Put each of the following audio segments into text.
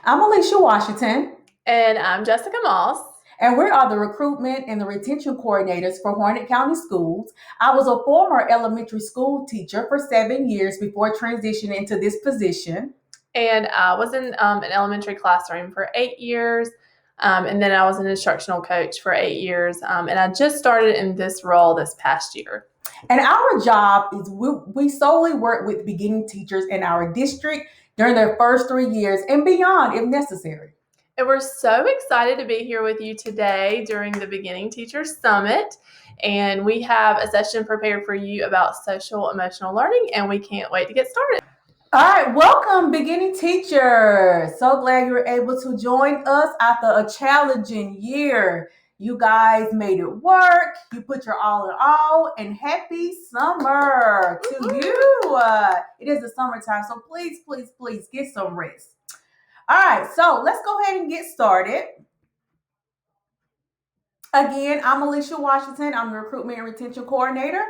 I'm Alisha Washington. And I'm Jessica Moss. And we are the Recruitment and the Retention Coordinators for Harnett County Schools. I was a former elementary school teacher for 7 years before transitioning into this position. And I was in an elementary classroom for 8 years. And then I was an instructional coach for 8 years. And I just started in this role this past year. And our job is we solely work with beginning teachers in our district during their first 3 years and beyond if necessary. And we're so excited to be here with you today during the Beginning Teachers Summit. And we have a session prepared for you about social emotional learning, and we can't wait to get started. All right, welcome, beginning teachers. So glad you were able to join us after a challenging year. You guys made it work. You put your all in all, and happy summer to you. It is the summertime, so please get some rest. All right, so let's go ahead and get started. Again, I'm Alisha Washington. I'm the Recruitment and Retention Coordinator.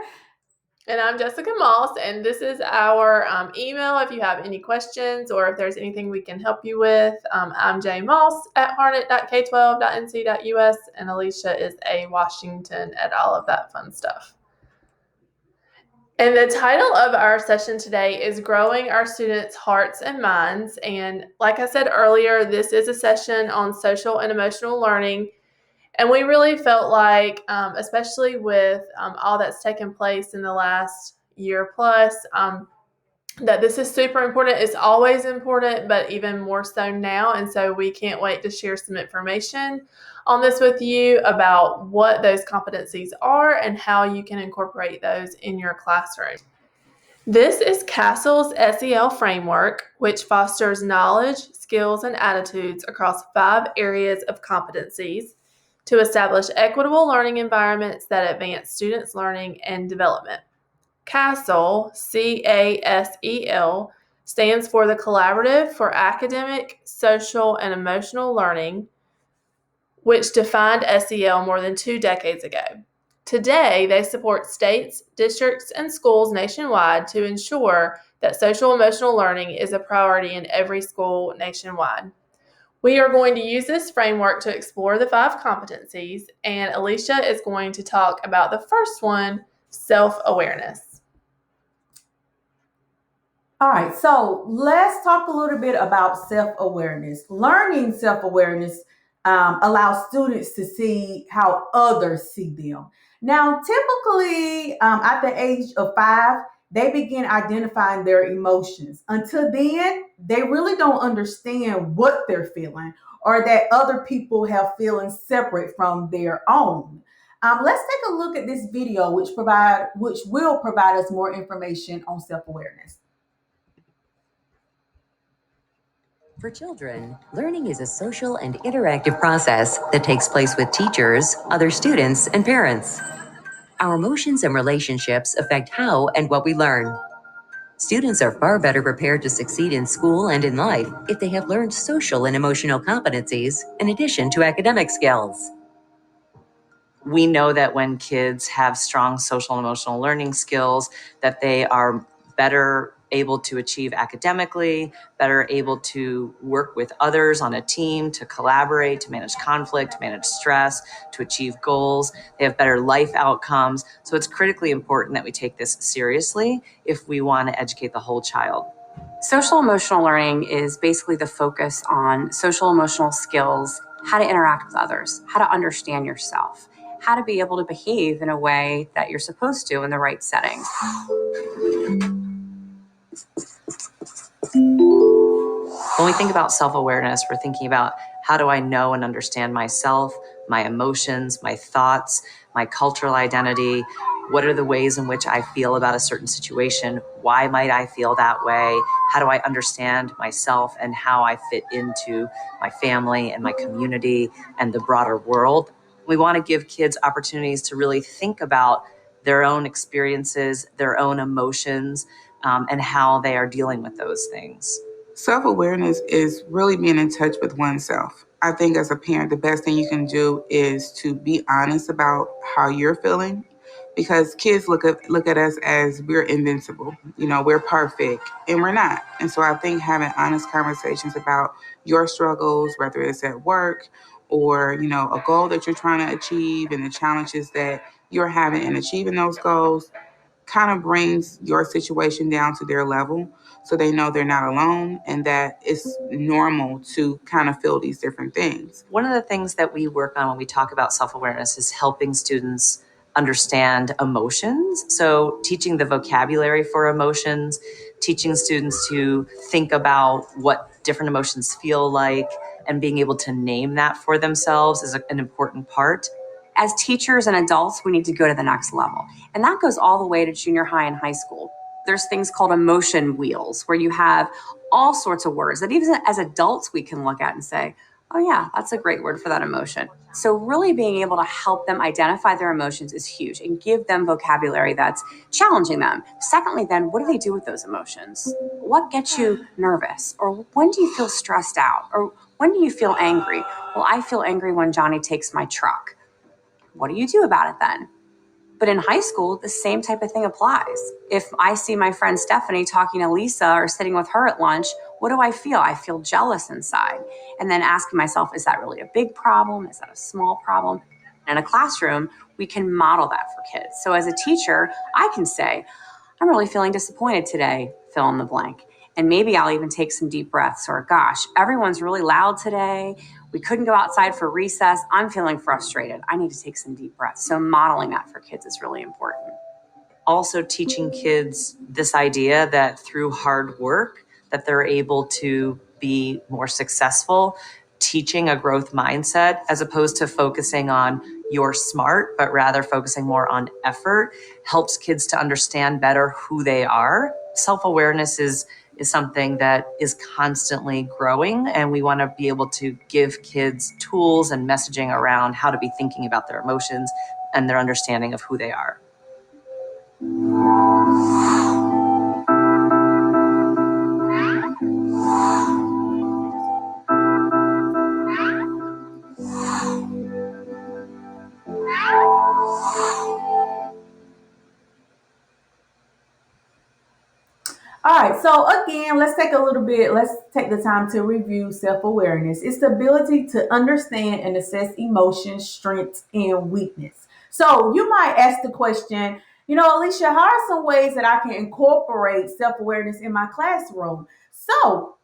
And I'm Jessica Moss, and this is our email if you have any questions or if there's anything we can help you with. I'm Jay Moss at harnett.k12.nc.us, and Alisha is A. Washington at all of that fun stuff. And the title of our session today is Growing Our Students' Hearts and Minds. And like I said earlier, this is a session on social and emotional learning. And we really felt like, especially with all that's taken place in the last year plus, that this is super important. It's always important, but even more so now. And so we can't wait to share some information on this with you about what those competencies are and how you can incorporate those in your classroom. This is Castle's SEL framework, which fosters knowledge, skills, and attitudes across 5 areas of competencies to establish equitable learning environments that advance students' learning and development. CASEL, C-A-S-E-L, stands for the Collaborative for Academic, Social, and Emotional Learning, which defined SEL more than 2 decades ago. Today, they support states, districts, and schools nationwide to ensure that social emotional learning is a priority in every school nationwide. We are going to use this framework to explore the 5 competencies, and Alisha is going to talk about the first one, self-awareness. All right, so let's talk a little bit about self-awareness. Learning self-awareness allows students to see how others see them. Now, typically at the age of 5, they begin identifying their emotions. Until then, they really don't understand what they're feeling or that other people have feelings separate from their own. Let's take a look at this video, which will provide us more information on self-awareness. For children, learning is a social and interactive process that takes place with teachers, other students, and parents. Our emotions and relationships affect how and what we learn. Students are far better prepared to succeed in school and in life if they have learned social and emotional competencies in addition to academic skills. We know that when kids have strong social and emotional learning skills, that they are better able to achieve academically, better able to work with others on a team, to collaborate, to manage conflict, to manage stress, to achieve goals. They have better life outcomes. So it's critically important that we take this seriously if we want to educate the whole child. Social emotional learning is basically the focus on social emotional skills, how to interact with others, how to understand yourself, how to be able to behave in a way that you're supposed to in the right setting. When we think about self-awareness, we're thinking about how do I know and understand myself, my emotions, my thoughts, my cultural identity. What are the ways in which I feel about a certain situation? Why might I feel that way? How do I understand myself and how I fit into my family and my community and the broader world? We want to give kids opportunities to really think about their own experiences, their own emotions, and how they are dealing with those things. Self-awareness is really being in touch with oneself. I think as a parent, the best thing you can do is to be honest about how you're feeling, because kids look at us as we're invincible, we're perfect, and we're not. And so I think having honest conversations about your struggles, whether it's at work or a goal that you're trying to achieve and the challenges that you're having in achieving those goals, kind of brings your situation down to their level, so they know they're not alone and that it's normal to kind of feel these different things. One of the things that we work on when we talk about self-awareness is helping students understand emotions. So teaching the vocabulary for emotions, teaching students to think about what different emotions feel like, and being able to name that for themselves is an important part. As teachers and adults, we need to go to the next level. And that goes all the way to junior high and high school. There's things called emotion wheels, where you have all sorts of words that even as adults we can look at and say, oh yeah, that's a great word for that emotion. So really being able to help them identify their emotions is huge and give them vocabulary that's challenging them. Secondly, then, what do they do with those emotions? What gets you nervous? Or when do you feel stressed out? Or when do you feel angry? Well, I feel angry when Johnny takes my truck. What do you do about it then? But in high school, the same type of thing applies. If I see my friend Stephanie talking to Lisa or sitting with her at lunch, what do I feel? I feel jealous inside. And then asking myself, is that really a big problem? Is that a small problem? In a classroom, we can model that for kids. So as a teacher, I can say, I'm really feeling disappointed today, fill in the blank. And maybe I'll even take some deep breaths, or gosh, everyone's really loud today. We couldn't go outside for recess. I'm feeling frustrated. I need to take some deep breaths. So modeling that for kids is really important. Also teaching kids this idea that through hard work that they're able to be more successful, teaching a growth mindset as opposed to focusing on you're smart, but rather focusing more on effort, helps kids to understand better who they are. Self-awareness is something that is constantly growing, and we want to be able to give kids tools and messaging around how to be thinking about their emotions and their understanding of who they are. All right, so again, let's take the time to review self-awareness. It's the ability to understand and assess emotions, strengths, and weakness. So you might ask the question, Alisha, how are some ways that I can incorporate self-awareness in my classroom? So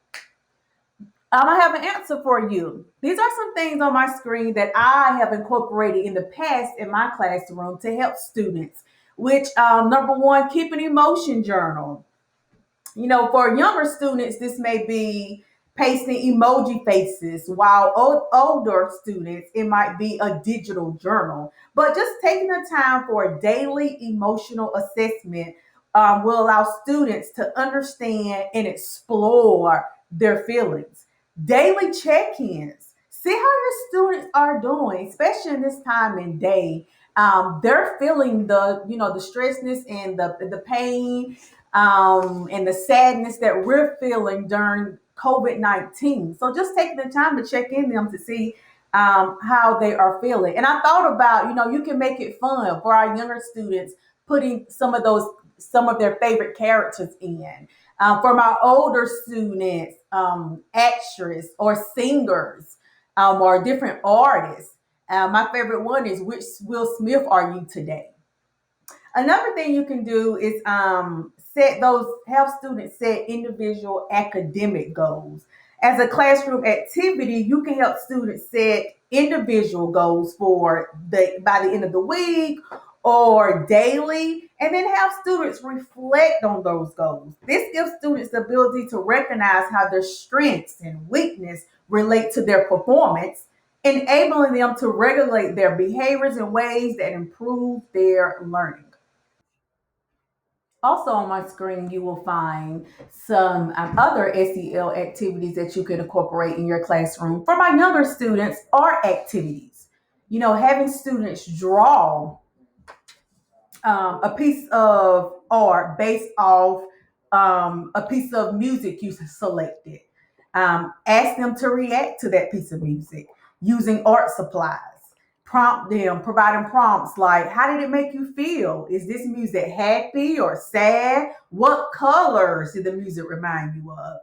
I have an answer for you. These are some things on my screen that I have incorporated in the past in my classroom to help students, which number one, keep an emotion journal. For younger students, this may be pasting emoji faces, while older students, it might be a digital journal. But just taking the time for a daily emotional assessment will allow students to understand and explore their feelings. Daily check-ins. See how your students are doing, especially in this time and day. They're feeling the stressness and the pain and the sadness that we're feeling during COVID-19. So just taking the time to check in them to see how they are feeling. And I thought about, you can make it fun for our younger students, putting some of their favorite characters in. For my older students, actors or singers or different artists. My favorite one is, which Will Smith are you today? Another thing you can do is have students set individual academic goals. As a classroom activity, you can help students set individual goals by the end of the week or daily, and then have students reflect on those goals. This gives students the ability to recognize how their strengths and weakness relate to their performance, enabling them to regulate their behaviors in ways that improve their learning. Also on my screen, you will find some other SEL activities that you can incorporate in your classroom. For my younger students, art activities. Having students draw a piece of art based off a piece of music you selected. Ask them to react to that piece of music using art supplies. prompt them, providing prompts like, how did it make you feel? Is this music happy or sad? What colors did the music remind you of?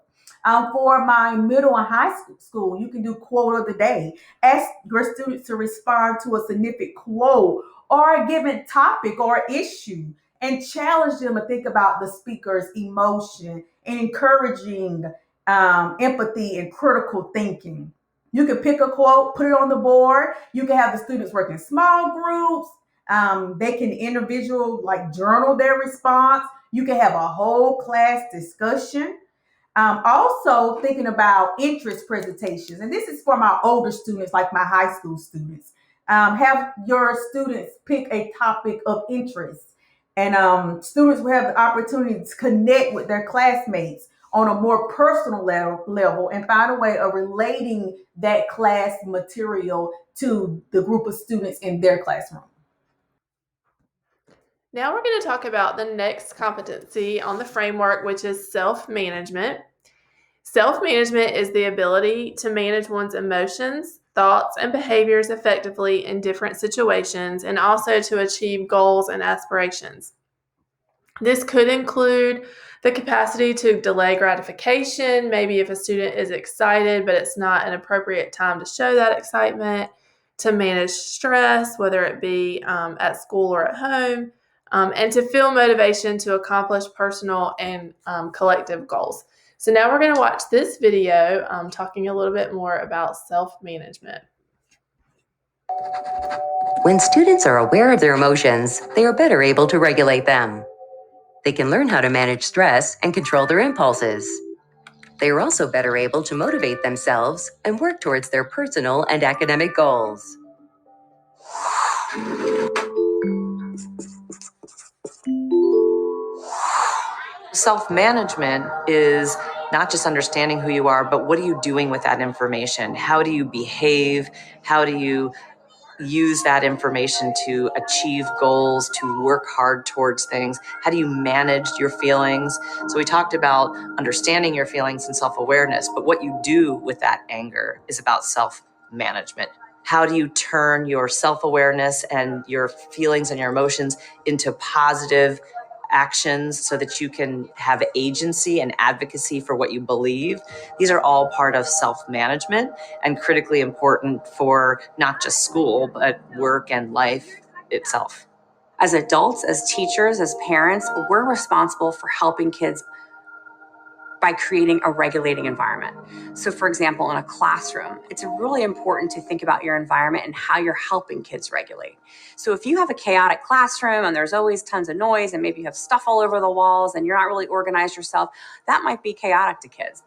For my middle and high school, you can do quote of the day. Ask your students to respond to a significant quote or a given topic or issue, and challenge them to think about the speaker's emotion and encouraging empathy and critical thinking. You can pick a quote, put it on the board. You can have the students work in small groups. They can individual like journal their response. You can have a whole class discussion. Also thinking about interest presentations, and this is for my older students, like my high school students. Have your students pick a topic of interest, and students will have the opportunity to connect with their classmates on a more personal level and find a way of relating that class material to the group of students in their classroom. Now we're going to talk about the next competency on the framework, which is self-management. Self-management is the ability to manage one's emotions, thoughts, and behaviors effectively in different situations, and also to achieve goals and aspirations. This could include the capacity to delay gratification, maybe if a student is excited, but it's not an appropriate time to show that excitement, to manage stress, whether it be at school or at home, and to feel motivation to accomplish personal and collective goals. So now we're going to watch this video talking a little bit more about self-management. When students are aware of their emotions, they are better able to regulate them. They can learn how to manage stress and control their impulses. They are also better able to motivate themselves and work towards their personal and academic goals. Self-management is not just understanding who you are, but what are you doing with that information? How do you behave? How do you use that information to achieve goals, to work hard towards things? How do you manage your feelings? So we talked about understanding your feelings and self-awareness, but what you do with that anger is about self-management. How do you turn your self-awareness and your feelings and your emotions into positive actions so that you can have agency and advocacy for what you believe? These are all part of self-management and critically important for not just school, but work and life itself. As adults, as teachers, as parents, we're responsible for helping kids by creating a regulating environment. So for example, in a classroom, it's really important to think about your environment and how you're helping kids regulate. So if you have a chaotic classroom and there's always tons of noise and maybe you have stuff all over the walls and you're not really organized yourself, that might be chaotic to kids.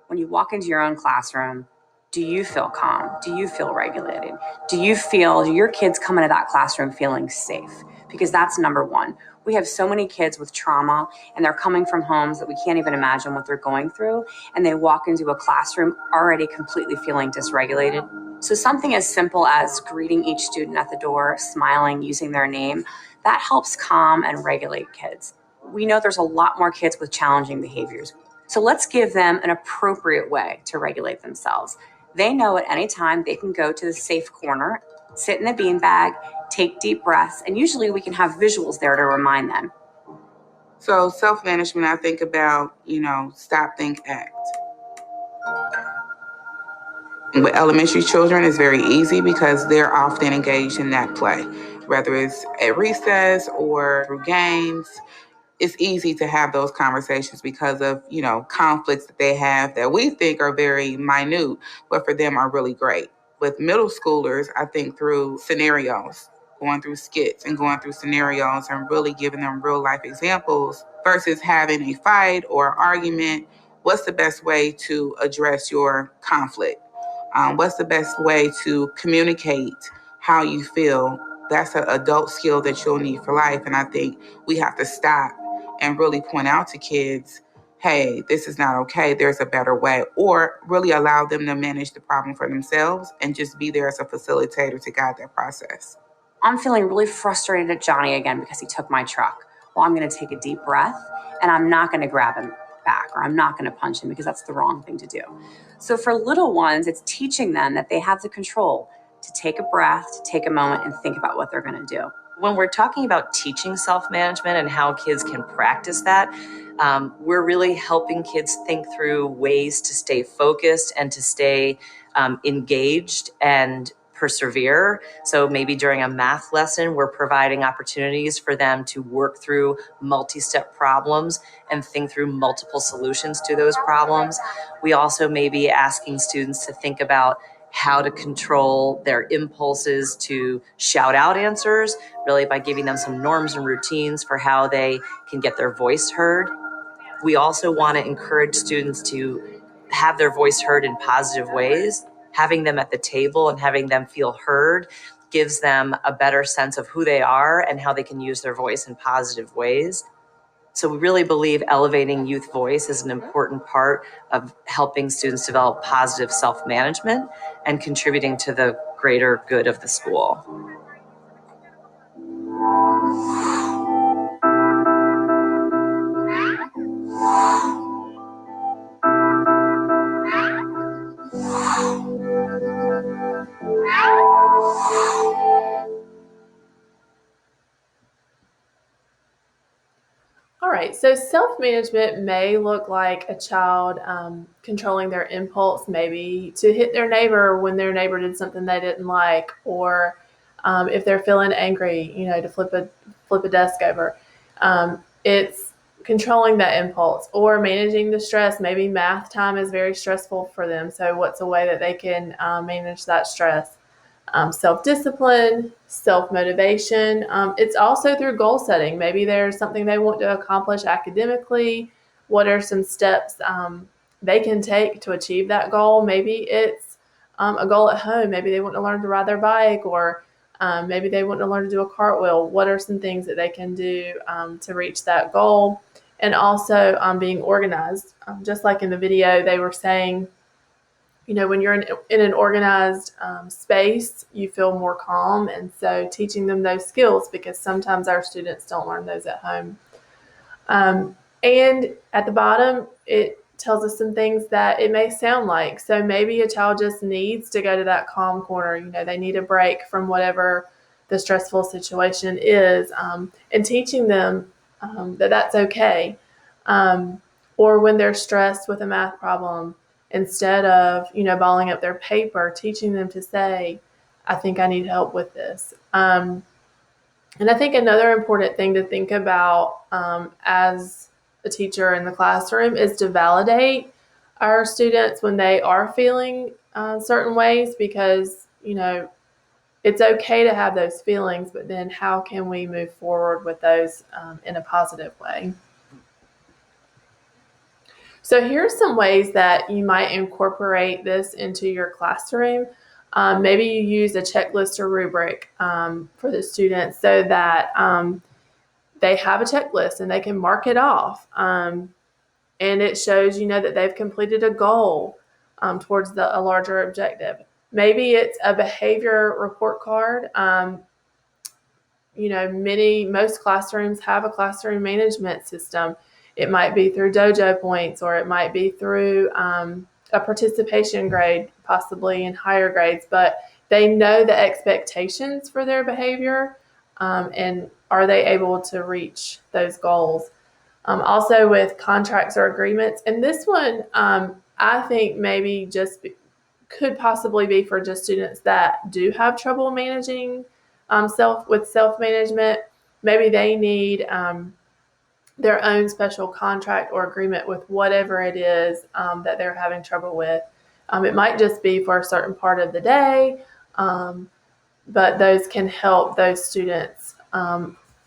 When you walk into your own classroom, do you feel calm? Do you feel regulated? Do your kids come into that classroom feeling safe? Because that's number one. We have so many kids with trauma and they're coming from homes that we can't even imagine what they're going through. And they walk into a classroom already completely feeling dysregulated. So something as simple as greeting each student at the door, smiling, using their name, that helps calm and regulate kids. We know there's a lot more kids with challenging behaviors. So let's give them an appropriate way to regulate themselves. They know at any time they can go to the safe corner, sit in the beanbag, take deep breaths, and usually we can have visuals there to remind them. So self-management, I think about, stop, think, act. With elementary children, it's very easy because they're often engaged in that play, whether it's at recess or through games. It's easy to have those conversations because of, conflicts that they have that we think are very minute, but for them are really great. With middle schoolers, I think through scenarios, going through skits and going through scenarios and really giving them real life examples versus having a fight or argument. What's the best way to address your conflict? What's the best way to communicate how you feel? That's an adult skill that you'll need for life. And I think we have to stop and really point out to kids, hey, this is not okay. There's a better way. Or really allow them to manage the problem for themselves and just be there as a facilitator to guide that process. I'm feeling really frustrated at Johnny again because he took my truck. Well, I'm going to take a deep breath and I'm not going to grab him back or I'm not going to punch him because that's the wrong thing to do. So for little ones, it's teaching them that they have the control. to take a breath, to take a moment and think about what they're going to do. When we're talking about teaching self-management and how kids can practice that, we're really helping kids think through ways to stay focused and to stay engaged and persevere. So maybe during a math lesson, we're providing opportunities for them to work through multi-step problems and think through multiple solutions to those problems. We also may be asking students to think about how to control their impulses to shout out answers, really by giving them some norms and routines for how they can get their voice heard. We also want to encourage students to have their voice heard in positive ways. Having them at the table and having them feel heard gives them a better sense of who they are and how they can use their voice in positive ways. So we really believe elevating youth voice is an important part of helping students develop positive self-management and contributing to the greater good of the school. All right, so self-management may look like a child controlling their impulse, maybe to hit their neighbor when their neighbor did something they didn't like, or if they're feeling angry, to flip a desk over. It's controlling that impulse or managing the stress. Maybe math time is very stressful for them, so what's a way that they can manage that stress? Self-discipline, self-motivation. It's also through goal setting. Maybe there's something they want to accomplish academically. What are some steps they can take to achieve that goal? Maybe it's a goal at home. Maybe they want to learn to ride their bike, or maybe they want to learn to do a cartwheel. What are some things that they can do to reach that goal? And also being organized. Just like in the video, they were saying, when you're in an organized space, you feel more calm. And so teaching them those skills, because sometimes our students don't learn those at home. And at the bottom, it tells us some things that it may sound like. So maybe a child just needs to go to that calm corner. They need a break from whatever the stressful situation is, and teaching them that that's okay. Or when they're stressed with a math problem, instead of, balling up their paper, teaching them to say, I think I need help with this. And I think another important thing to think about as a teacher in the classroom is to validate our students when they are feeling certain ways, because, it's okay to have those feelings, but then how can we move forward with those in a positive way? So here's some ways that you might incorporate this into your classroom. Maybe you use a checklist or rubric for the students, so that they have a checklist and they can mark it off. And it shows, that they've completed a goal towards a larger objective. Maybe it's a behavior report card. Most classrooms have a classroom management system. It might be through dojo points, or it might be through a participation grade, possibly in higher grades, but they know the expectations for their behavior, and are they able to reach those goals? Also with contracts or agreements, and this one I think maybe could possibly be for just students that do have trouble managing self-management. Maybe they need their own special contract or agreement with whatever it is that they're having trouble with. It might just be for a certain part of the day, but those can help those students.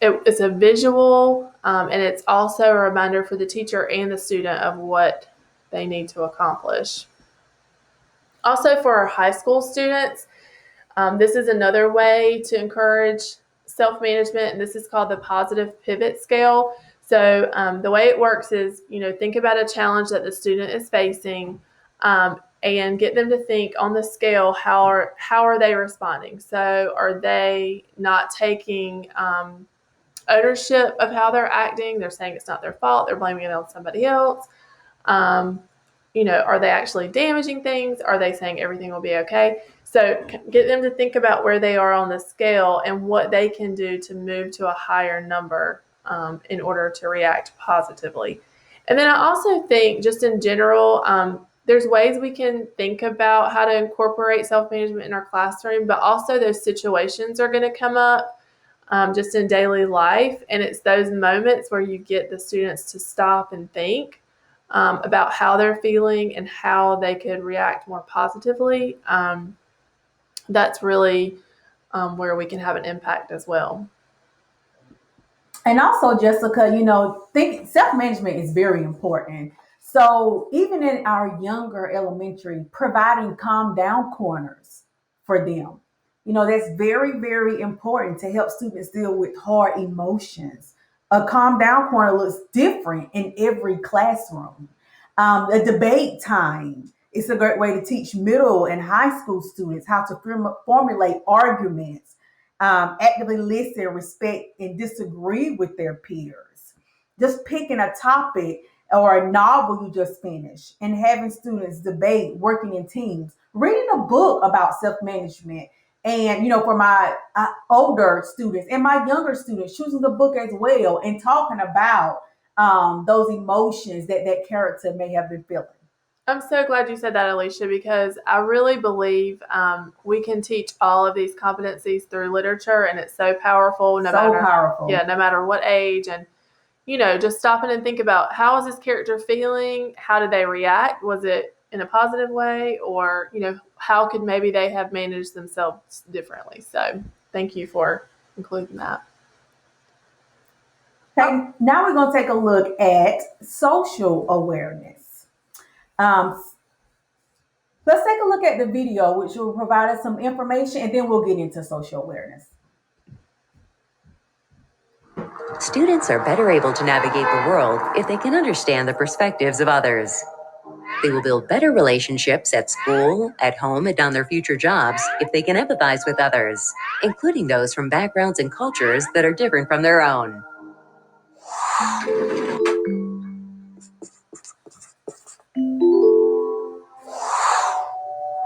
It's a visual, and it's also a reminder for the teacher and the student of what they need to accomplish. Also, for our high school students, this is another way to encourage self-management, and this is called the positive pivot scale. So the way it works is, think about a challenge that the student is facing, and get them to think on the scale, how are they responding? So are they not taking ownership of how they're acting? They're saying it's not their fault. They're blaming it on somebody else. are they actually damaging things? Are they saying everything will be okay? So get them to think about where they are on the scale and what they can do to move to a higher number in order to react positively. And then I also think, just in general, there's ways we can think about how to incorporate self-management in our classroom, but also those situations are going to come up just in daily life. And it's those moments where you get the students to stop and think about how they're feeling and how they could react more positively. That's really where we can have an impact as well. And also, Jessica, think self-management is very important. So even in our younger elementary, providing calm down corners for them, that's very, very important to help students deal with hard emotions. A calm down corner looks different in every classroom. A debate time is a great way to teach middle and high school students how to formulate arguments, actively listen, respect, and disagree with their peers. Just picking a topic or a novel you just finished and having students debate, working in teams, reading a book about self management. And, for my older students and my younger students, choosing the book as well and talking about those emotions that character may have been feeling. I'm so glad you said that, Alisha, because I really believe we can teach all of these competencies through literature, and it's so powerful. Powerful. Yeah, no matter what age, and just stopping and think about, how is this character feeling? How did they react? Was it in a positive way, or how could maybe they have managed themselves differently? So, thank you for including that. Okay, now we're going to take a look at social awareness. Let's take a look at the video, which will provide us some information, and then we'll get into social awareness. Students are better able to navigate the world if they can understand the perspectives of others. They will build better relationships at school, at home, and on their future jobs if they can empathize with others, including those from backgrounds and cultures that are different from their own.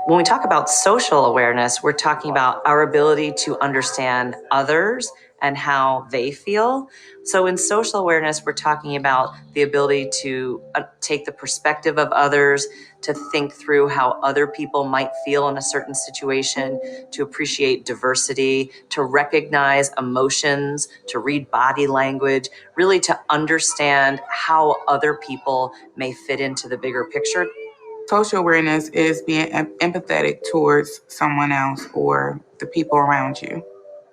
When we talk about social awareness, we're talking about our ability to understand others and how they feel. So in social awareness, we're talking about the ability to take the perspective of others, to think through how other people might feel in a certain situation, to appreciate diversity, to recognize emotions, to read body language, really to understand how other people may fit into the bigger picture. Social awareness is being empathetic towards someone else or the people around you.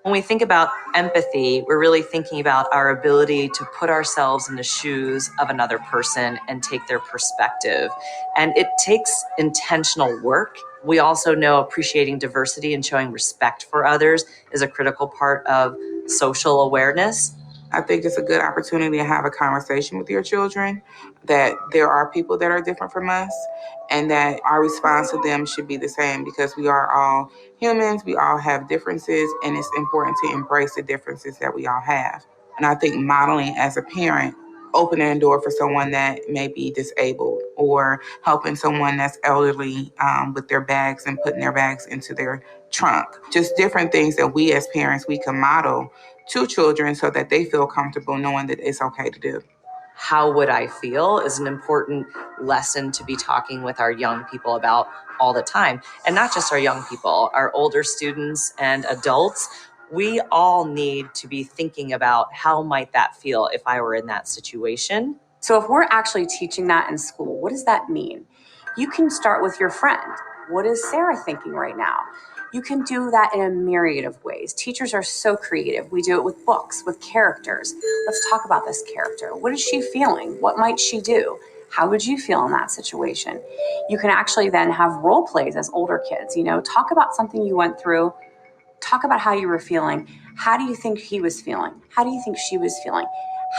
When we think about empathy, we're really thinking about our ability to put ourselves in the shoes of another person and take their perspective. And it takes intentional work. We also know appreciating diversity and showing respect for others is a critical part of social awareness. I think it's a good opportunity to have a conversation with your children that there are people that are different from us and that our response to them should be the same, because we are all humans, we all have differences, and it's important to embrace the differences that we all have. And I think modeling as a parent, opening a door for someone that may be disabled, or helping someone that's elderly with their bags and putting their bags into their trunk. Just different things that we as parents, we can model to children so that they feel comfortable knowing that it's okay to do. How would I feel is an important lesson to be talking with our young people about all the time. And not just our young people, our older students and adults. We all need to be thinking about how might that feel if I were in that situation. So if we're actually teaching that in school, what does that mean? You can start with your friend. What is Sarah thinking right now? You can do that in a myriad of ways. Teachers are so creative. We do it with books, with characters. Let's talk about this character. What is she feeling? What might she do? How would you feel in that situation? You can actually then have role plays as older kids. Talk about something you went through. Talk about how you were feeling. How do you think he was feeling? How do you think she was feeling?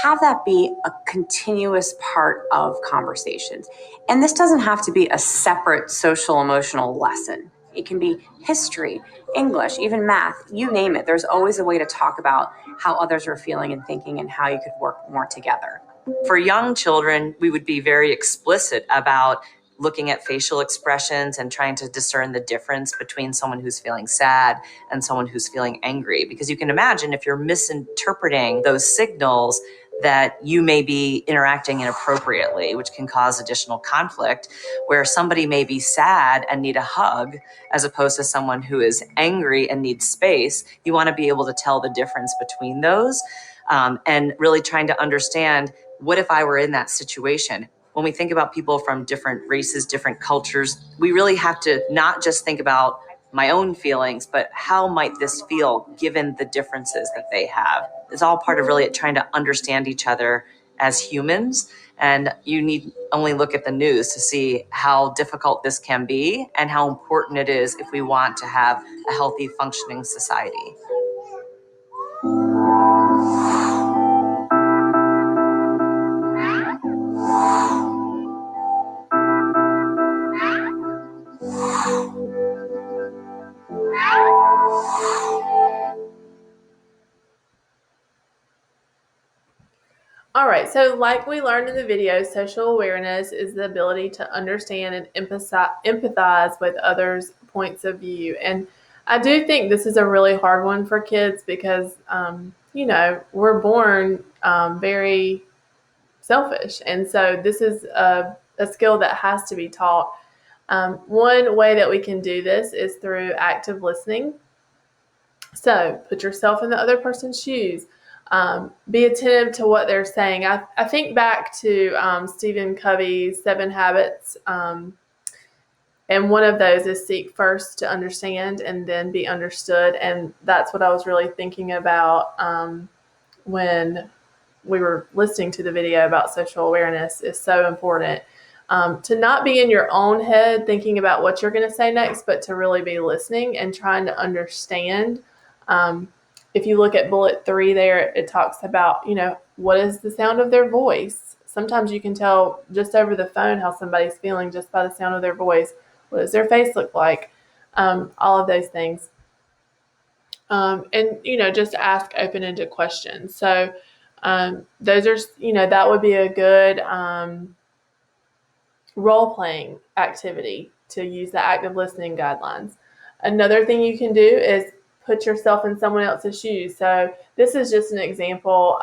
Have that be a continuous part of conversations. And this doesn't have to be a separate social emotional lesson. It can be history, English, even math, you name it. There's always a way to talk about how others are feeling and thinking and how you could work more together. For young children, we would be very explicit about looking at facial expressions and trying to discern the difference between someone who's feeling sad and someone who's feeling angry. Because you can imagine if you're misinterpreting those signals, that you may be interacting inappropriately, which can cause additional conflict, where somebody may be sad and need a hug as opposed to someone who is angry and needs space. You want to be able to tell the difference between those, and really trying to understand, what if I were in that situation? When we think about people from different races, different cultures, we really have to not just think about my own feelings, but how might this feel given the differences that they have? It's all part of really trying to understand each other as humans. And you need only look at the news to see how difficult this can be and how important it is if we want to have a healthy, functioning society. All right, so like we learned in the video, social awareness is the ability to understand and empathize with others' points of view. And I do think this is a really hard one for kids because, we're born very selfish. And so this is a skill that has to be taught. One way that we can do this is through active listening. So put yourself in the other person's shoes. Be attentive to what they're saying. I think back to Stephen Covey's 7 Habits, and one of those is seek first to understand and then be understood. And that's what I was really thinking about when we were listening to the video about social awareness. Is so important. To not be in your own head thinking about what you're going to say next, but to really be listening and trying to understand. If you look at bullet 3 there, it talks about, what is the sound of their voice? Sometimes you can tell just over the phone how somebody's feeling just by the sound of their voice. What does their face look like? All of those things. And, just ask open-ended questions. So those are, that would be a good role-playing activity to use the active listening guidelines. Another thing you can do is put yourself in someone else's shoes. So this is just an example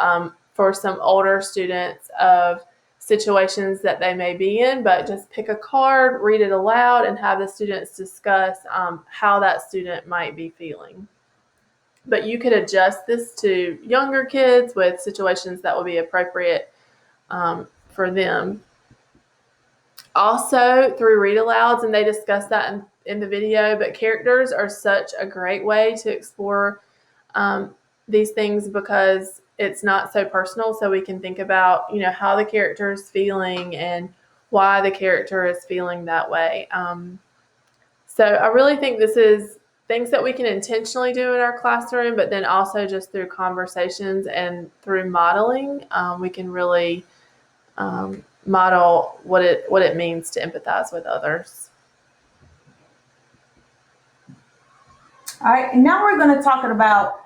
for some older students of situations that they may be in, but just pick a card, read it aloud, and have the students discuss how that student might be feeling. But you could adjust this to younger kids with situations that will be appropriate for them. Also through read alouds, and they discuss that in the video, but characters are such a great way to explore these things because it's not so personal. So we can think about, how the character is feeling and why the character is feeling that way. So I really think this is things that we can intentionally do in our classroom, but then also just through conversations and through modeling, we can really model what it means to empathize with others. All right, and now we're going to talk about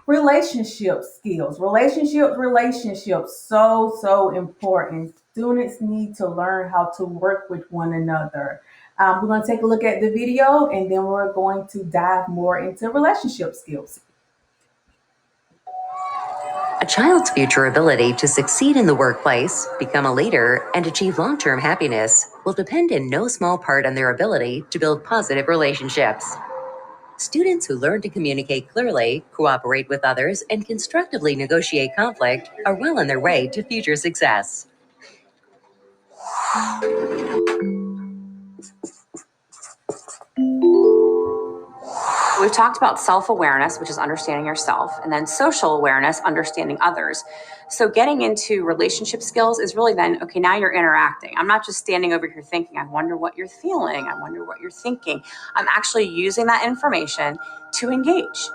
relationship skills. Relationships, so important. Students need to learn how to work with one another. We're going to take a look at the video, and then we're going to dive more into relationship skills. A child's future ability to succeed in the workplace, become a leader, and achieve long-term happiness will depend in no small part on their ability to build positive relationships. Students who learn to communicate clearly, cooperate with others, and constructively negotiate conflict are well on their way to future success. We've talked about self-awareness, which is understanding yourself, and then social awareness, understanding others. So getting into relationship skills is really then, okay, now you're interacting. I'm not just standing over here thinking, I wonder what you're feeling. I wonder what you're thinking. I'm actually using that information to engage.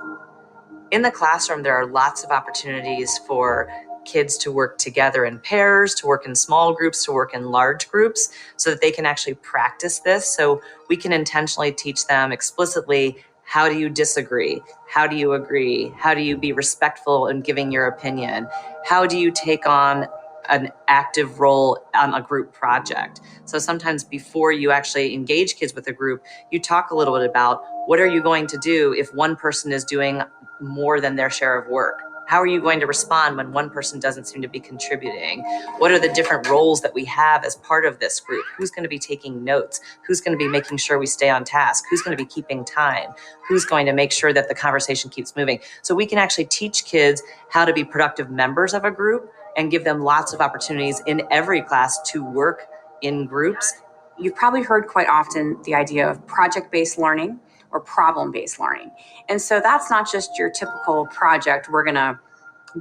In the classroom, there are lots of opportunities for kids to work together in pairs, to work in small groups, to work in large groups, so that they can actually practice this. So we can intentionally teach them explicitly, how do you disagree? How do you agree? How do you be respectful in giving your opinion? How do you take on an active role on a group project. So sometimes before you actually engage kids with a group, you talk a little bit about what are you going to do if one person is doing more than their share of work? How are you going to respond when one person doesn't seem to be contributing? What are the different roles that we have as part of this group? Who's going to be taking notes? Who's going to be making sure we stay on task? Who's going to be keeping time? Who's going to make sure that the conversation keeps moving? So we can actually teach kids how to be productive members of a group and give them lots of opportunities in every class to work in groups. You've probably heard quite often the idea of project-based learning or problem-based learning. And so that's not just your typical project, we're going to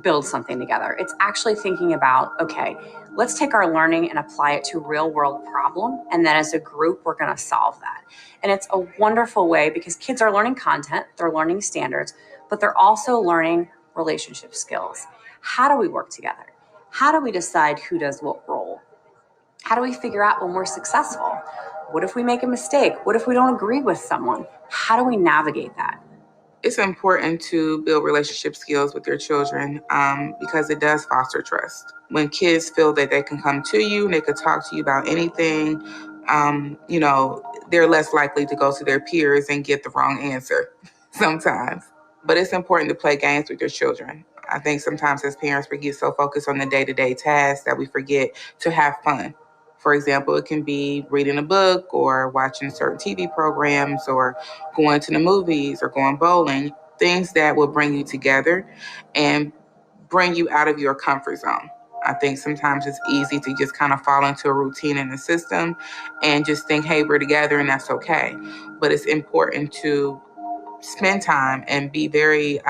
build something together. It's actually thinking about, okay, let's take our learning and apply it to a real world problem. And then as a group, we're going to solve that. And it's a wonderful way because kids are learning content, they're learning standards, but they're also learning relationship skills. How do we work together? How do we decide who does what role? How do we figure out when we're successful? What if we make a mistake? What if we don't agree with someone? How do we navigate that? It's important to build relationship skills with your children because it does foster trust. When kids feel that they can come to you and they could talk to you about anything, they're less likely to go to their peers and get the wrong answer sometimes. But it's important to play games with your children. I think sometimes as parents, we get so focused on the day-to-day tasks that we forget to have fun. For example, it can be reading a book or watching certain TV programs or going to the movies or going bowling, things that will bring you together and bring you out of your comfort zone. I think sometimes it's easy to just kind of fall into a routine in the system and just think, hey, we're together and that's okay. But it's important to spend time and be very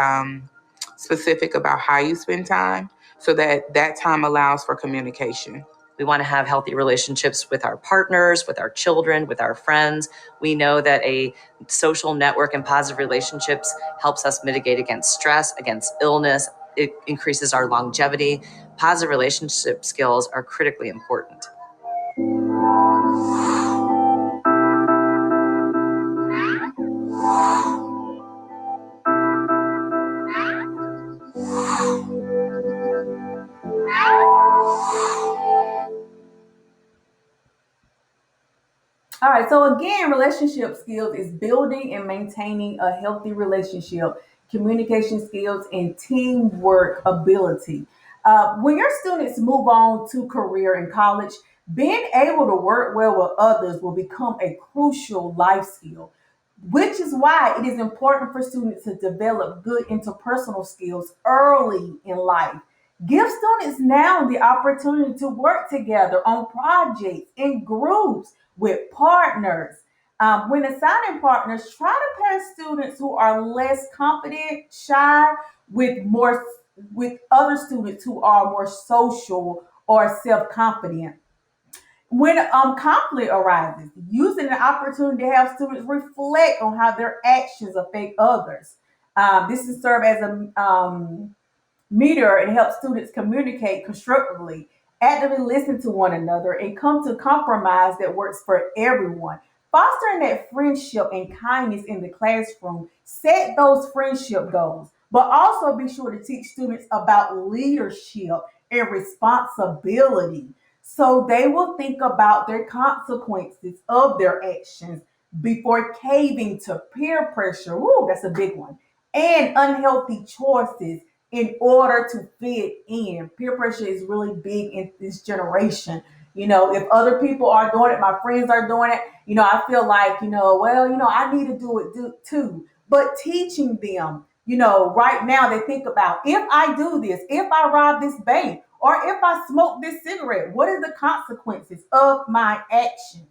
specific about how you spend time so that that time allows for communication. We want to have healthy relationships with our partners, with our children, with our friends. We know that a social network and positive relationships helps us mitigate against stress, against illness. It increases our longevity. Positive relationship skills are critically important. All right, so again, relationship skills is building and maintaining a healthy relationship, communication skills, and teamwork ability. When your students move on to career in college, being able to work well with others will become a crucial life skill, which is why it is important for students to develop good interpersonal skills early in life. Give students now the opportunity to work together on projects in groups with partners. When assigning partners, try to pair students who are less confident, shy, with other students who are more social or self-confident. When conflict arises, using the opportunity to have students reflect on how their actions affect others. This is serve as a meter and help students communicate constructively, actively listen to one another, and come to compromise that works for everyone. Fostering that friendship and kindness in the classroom, set those friendship goals, but also be sure to teach students about leadership and responsibility so they will think about their consequences of their actions before caving to peer pressure. Woo, that's a big one. And unhealthy choices in order to fit in. Peer pressure is really big in this generation. If other people are doing it, my friends are doing it, I feel like, I need to do too. But teaching them, right now they think about if I do this, if I rob this bank, or if I smoke this cigarette, what are the consequences of my actions?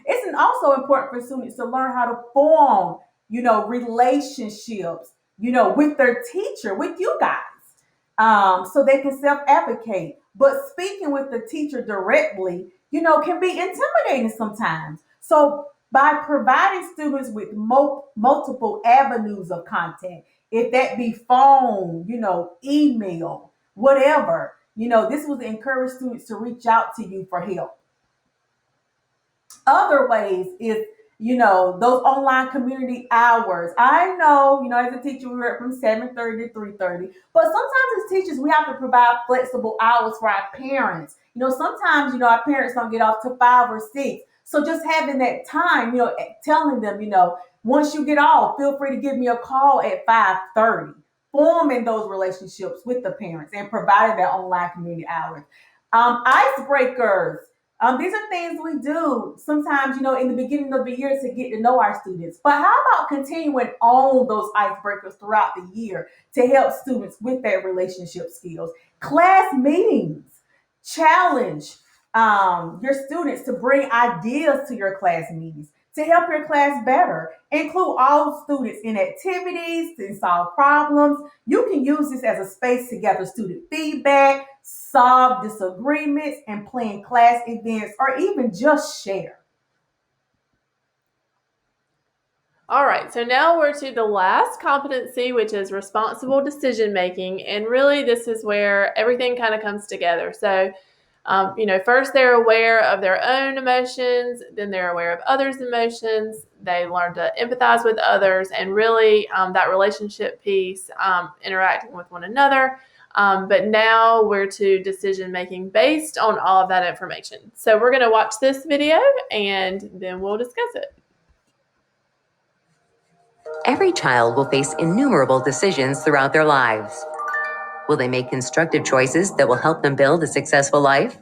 It's also important for students to learn how to form, relationships, with their teacher, with you guys, so they can self-advocate. But speaking with the teacher directly, can be intimidating sometimes. So by providing students with multiple avenues of contact, if that be phone, email, whatever, this will encourage students to reach out to you for help. Other ways is those online community hours. I know, as a teacher, we work from 7:30 to 3:30, but sometimes as teachers, we have to provide flexible hours for our parents. Sometimes, our parents don't get off till 5 or 6. So just having that time, telling them, once you get off, feel free to give me a call at 5:30. Forming those relationships with the parents and providing that online community hours. Icebreakers. These are things we do sometimes, in the beginning of the year to get to know our students. But how about continuing on those icebreakers throughout the year to help students with their relationship skills? Class meetings. Challenge your students to bring ideas to your class meetings to help your class better. Include all students in activities to solve problems. You can use this as a space to gather student feedback, solve disagreements, and plan class events, or even just share. All right, so now we're to the last competency, which is responsible decision making. And really, this is where everything kind of comes together. So, first they're aware of their own emotions, then they're aware of others' emotions. They learn to empathize with others, and really that relationship piece, interacting with one another. But now we're to decision making based on all of that information. So we're going to watch this video and then we'll discuss it. Every child will face innumerable decisions throughout their lives. Will they make constructive choices that will help them build a successful life?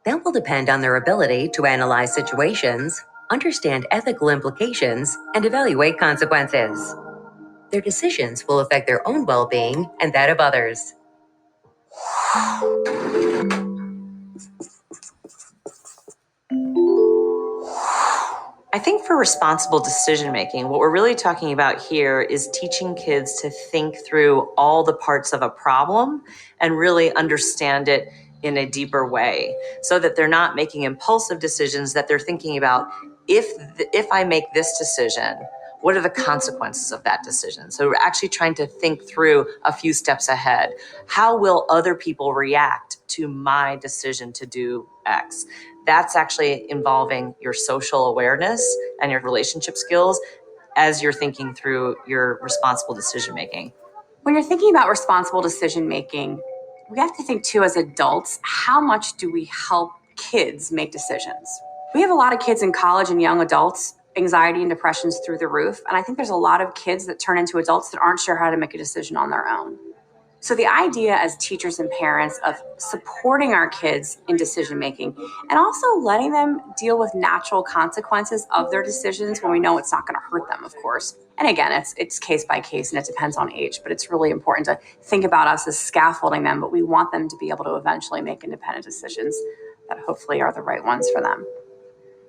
That will depend on their ability to analyze situations, understand ethical implications, and evaluate consequences. Their decisions will affect their own well-being and that of others. I think for responsible decision making, what we're really talking about here is teaching kids to think through all the parts of a problem and really understand it in a deeper way so that they're not making impulsive decisions, that they're thinking about if I make this decision, what are the consequences of that decision? So we're actually trying to think through a few steps ahead. How will other people react to my decision to do X? That's actually involving your social awareness and your relationship skills as you're thinking through your responsible decision making. When you're thinking about responsible decision making, we have to think too as adults, how much do we help kids make decisions? We have a lot of kids in college and young adults, anxiety and depression's through the roof. And I think there's a lot of kids that turn into adults that aren't sure how to make a decision on their own. So the idea as teachers and parents of supporting our kids in decision making and also letting them deal with natural consequences of their decisions when we know it's not going to hurt them, of course. And again, it's case by case and it depends on age, but it's really important to think about us as scaffolding them, but we want them to be able to eventually make independent decisions that hopefully are the right ones for them.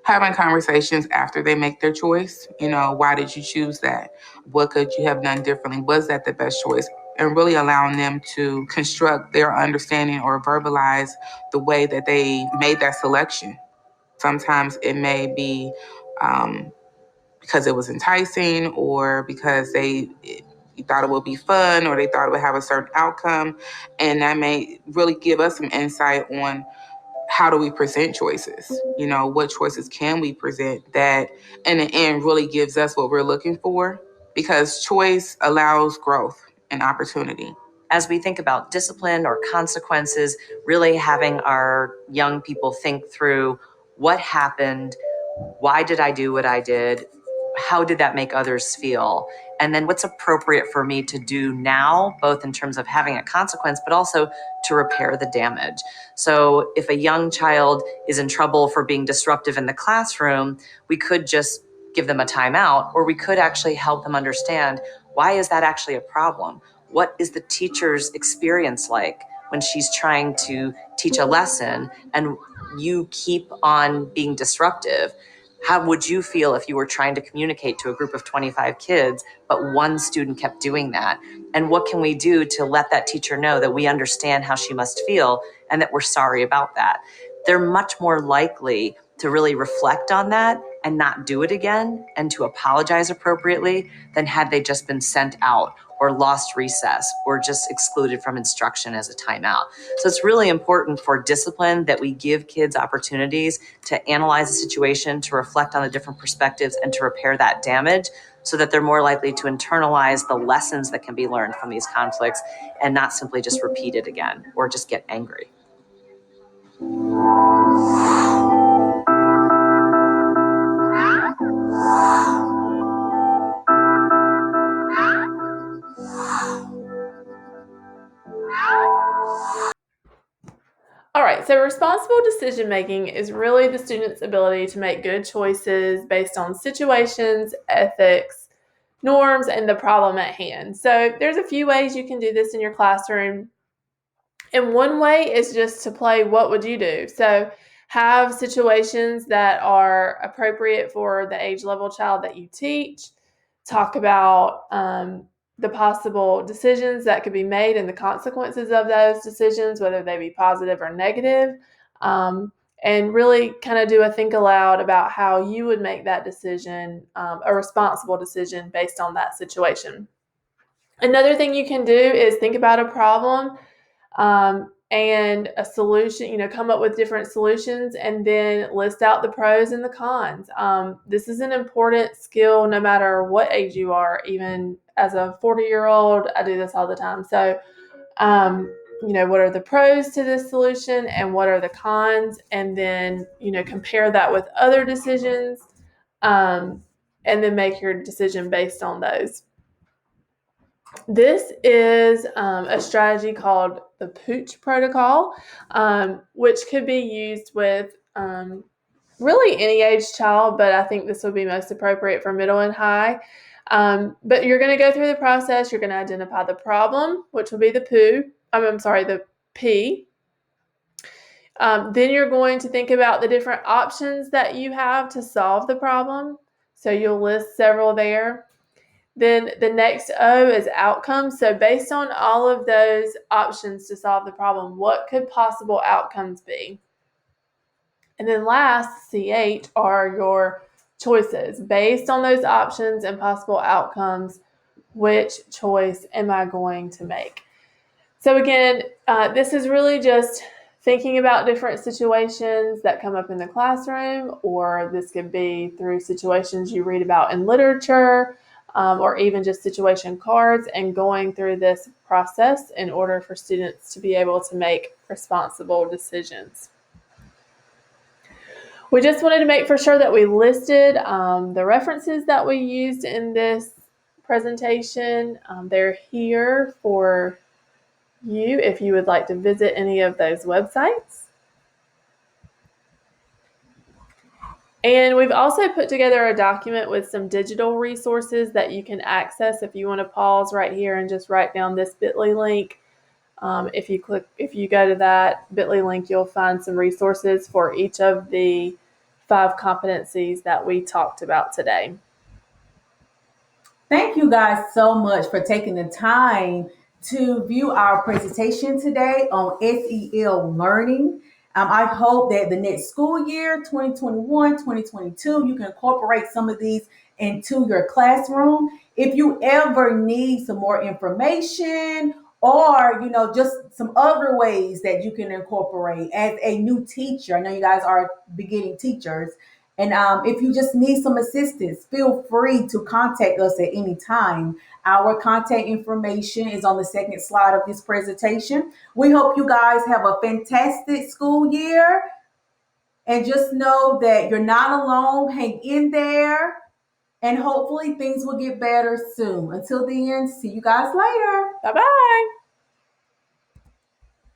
Having conversations after they make their choice, why did you choose that? What could you have done differently? Was that the best choice? And really allowing them to construct their understanding or verbalize the way that they made that selection. Sometimes it may be because it was enticing or because they thought it would be fun or they thought it would have a certain outcome. And that may really give us some insight on how do we present choices? What choices can we present that in the end really gives us what we're looking for? Because choice allows growth and opportunity. As we think about discipline or consequences, really having our young people think through what happened, why did I do what I did, how did that make others feel, and then what's appropriate for me to do now, both in terms of having a consequence, but also to repair the damage. So if a young child is in trouble for being disruptive in the classroom, we could just give them a timeout, or we could actually help them understand, why is that actually a problem? What is the teacher's experience like when she's trying to teach a lesson and you keep on being disruptive? How would you feel if you were trying to communicate to a group of 25 kids, but one student kept doing that? And what can we do to let that teacher know that we understand how she must feel and that we're sorry about that? They're much more likely to really reflect on that and not do it again and to apologize appropriately than had they just been sent out or lost recess or just excluded from instruction as a timeout. So it's really important for discipline that we give kids opportunities to analyze the situation, to reflect on the different perspectives, and to repair that damage so that they're more likely to internalize the lessons that can be learned from these conflicts and not simply just repeat it again or just get angry. All right, so responsible decision making is really the student's ability to make good choices based on situations, ethics, norms, and the problem at hand. So there's a few ways you can do this in your classroom. And one way is just to play what would you do? So have situations that are appropriate for the age level child that you teach. Talk about the possible decisions that could be made and the consequences of those decisions, whether they be positive or negative. And really kind of do a think aloud about how you would make that decision, a responsible decision based on that situation. Another thing you can do is think about a problem and a solution, come up with different solutions and then list out the pros and the cons. This is an important skill no matter what age you are. Even as a 40-year-old, I do this all the time. So, what are the pros to this solution and what are the cons? And then, compare that with other decisions and then make your decision based on those. This is a strategy called the Pooch Protocol, which could be used with really any age child, but I think this would be most appropriate for middle and high. But you're going to go through the process. You're going to identify the problem, which will be the the P. Then you're going to think about the different options that you have to solve the problem. So you'll list several there. Then the next O is outcomes. So based on all of those options to solve the problem, what could possible outcomes be? And then last, CH, are your choices. Based on those options and possible outcomes, which choice am I going to make? So again, this is really just thinking about different situations that come up in the classroom, or this could be through situations you read about in literature, or even just situation cards, and going through this process in order for students to be able to make responsible decisions. We just wanted to make for sure that we listed the references that we used in this presentation. They're here for you if you would like to visit any of those websites. And we've also put together a document with some digital resources that you can access if you want to pause right here and just write down this bit.ly link. If you go to that bit.ly link, you'll find some resources for each of the 5 competencies that we talked about today. Thank you guys so much for taking the time to view our presentation today on SEL learning. I hope that the next school year, 2021-2022, you can incorporate some of these into your classroom. If you ever need some more information or, just some other ways that you can incorporate as a new teacher, I know you guys are beginning teachers, and if you just need some assistance, feel free to contact us at any time. Our contact information is on the second slide of this presentation. We hope you guys have a fantastic school year. And just know that you're not alone. Hang in there. And hopefully things will get better soon. Until then, see you guys later. Bye-bye.